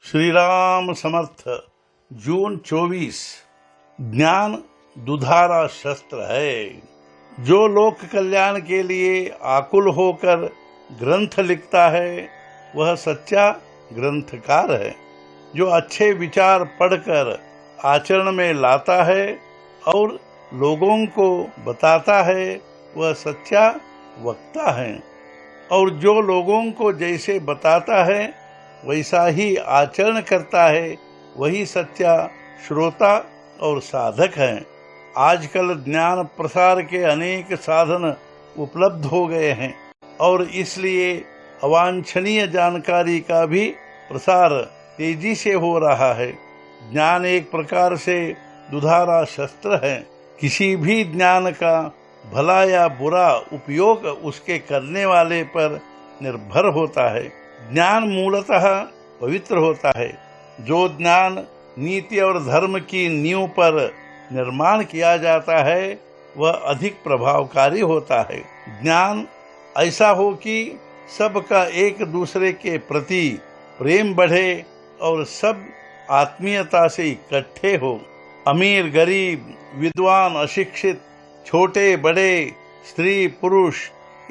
श्री राम समर्थ। जून 24। ज्ञान दुधारा शस्त्र है। जो लोक कल्याण के लिए आकुल होकर ग्रंथ लिखता है वह सच्चा ग्रंथकार है। जो अच्छे विचार पढ़कर आचरण में लाता है और लोगों को बताता है वह सच्चा वक्ता है। और जो लोगों को जैसे बताता है वैसा ही आचरण करता है वही सच्चा श्रोता और साधक है। आजकल ज्ञान प्रसार के अनेक साधन उपलब्ध हो गए हैं और इसलिए अवांछनीय जानकारी का भी प्रसार तेजी से हो रहा है। ज्ञान एक प्रकार से दुधारा शस्त्र है। किसी भी ज्ञान का भला या बुरा उपयोग उसके करने वाले पर निर्भर होता है। ज्ञान मूलतः पवित्र होता है। जो ज्ञान नीति और धर्म की नींव पर निर्माण किया जाता है वह अधिक प्रभावकारी होता है। ज्ञान ऐसा हो कि सबका एक दूसरे के प्रति प्रेम बढ़े और सब आत्मीयता से इकट्ठे हो। अमीर गरीब, विद्वान अशिक्षित, छोटे बड़े, स्त्री पुरुष,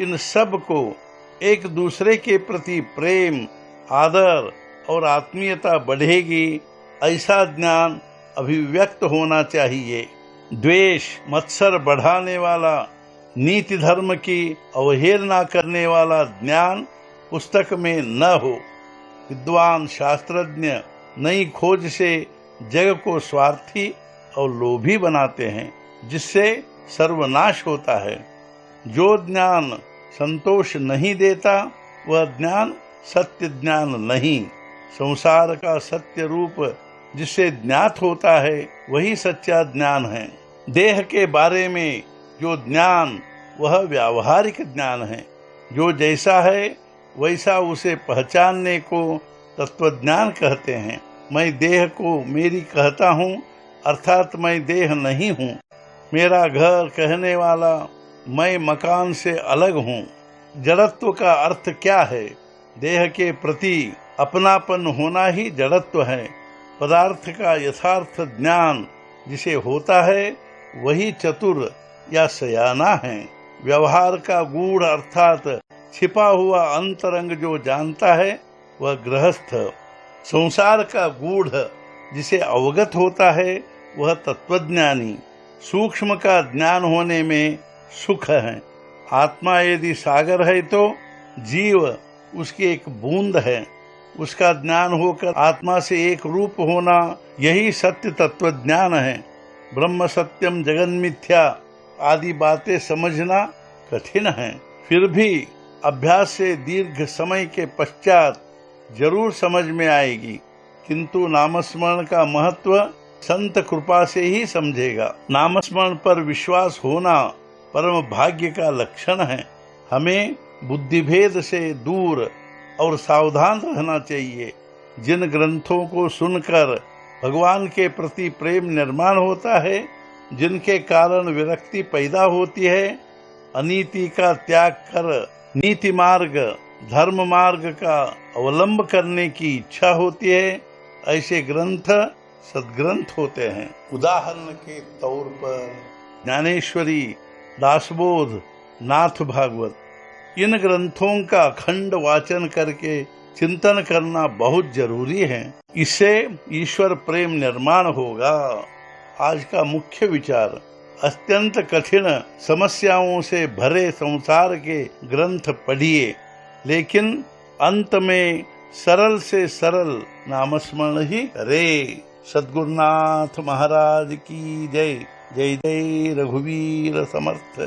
इन सब को एक दूसरे के प्रति प्रेम, आदर और आत्मीयता बढ़ेगी, ऐसा ज्ञान अभिव्यक्त होना चाहिए। द्वेष, मत्सर बढ़ाने वाला, नीति धर्म की अवहेलना करने वाला ज्ञान पुस्तक में न हो। विद्वान शास्त्रज्ञ नई खोज से जग को स्वार्थी और लोभी बनाते हैं, जिससे सर्वनाश होता है। जो ज्ञान संतोष नहीं देता वह ज्ञान सत्य ज्ञान नहीं। संसार का सत्य रूप जिससे ज्ञात होता है वही सच्चा ज्ञान है। देह के बारे में जो ज्ञान वह व्यावहारिक ज्ञान है। जो जैसा है वैसा उसे पहचानने को तत्वज्ञान कहते हैं। मैं देह को मेरी कहता हूँ, अर्थात मैं देह नहीं हूँ। मेरा घर कहने वाला मैं मकान से अलग हूँ। जड़त्व का अर्थ क्या है? देह के प्रति अपनापन होना ही जड़त्व है। पदार्थ का यथार्थ ज्ञान जिसे होता है वही चतुर या सयाना है। व्यवहार का गूढ़ अर्थात छिपा हुआ अंतरंग जो जानता है वह गृहस्थ। संसार का गूढ़ जिसे अवगत होता है वह तत्वज्ञानी। सूक्ष्म का ज्ञान होने में सुख है। आत्मा यदि सागर है तो जीव उसकी एक बूंद है। उसका ज्ञान होकर आत्मा से एक रूप होना यही सत्य तत्व ज्ञान है। ब्रह्म सत्यम जगन मिथ्या आदि बातें समझना कठिन है, फिर भी अभ्यास से दीर्घ समय के पश्चात जरूर समझ में आएगी। किंतु नामस्मरण का महत्व संत कृपा से ही समझेगा। नामस्मरण पर विश्वास होना परम भाग्य का लक्षण है। हमें बुद्धिभेद से दूर और सावधान रहना चाहिए। जिन ग्रंथों को सुनकर भगवान के प्रति प्रेम निर्माण होता है, जिनके कारण विरक्ति पैदा होती है, अनीति का त्याग कर नीति मार्ग, धर्म मार्ग का अवलंब करने की इच्छा होती है, ऐसे ग्रंथ सद्ग्रंथ होते हैं। उदाहरण के तौर पर ज्ञानेश्वरी, दासबोध, नाथ भागवत, इन ग्रंथों का अखंड वाचन करके चिंतन करना बहुत जरूरी है। इससे ईश्वर प्रेम निर्माण होगा। आज का मुख्य विचार, अत्यंत कठिन समस्याओं से भरे संसार के ग्रंथ पढ़िए, लेकिन अंत में सरल से सरल नामस्मरण ही करे। सद्गुरुनाथ महाराज की जय। जय जय रघुवीर समर्थ।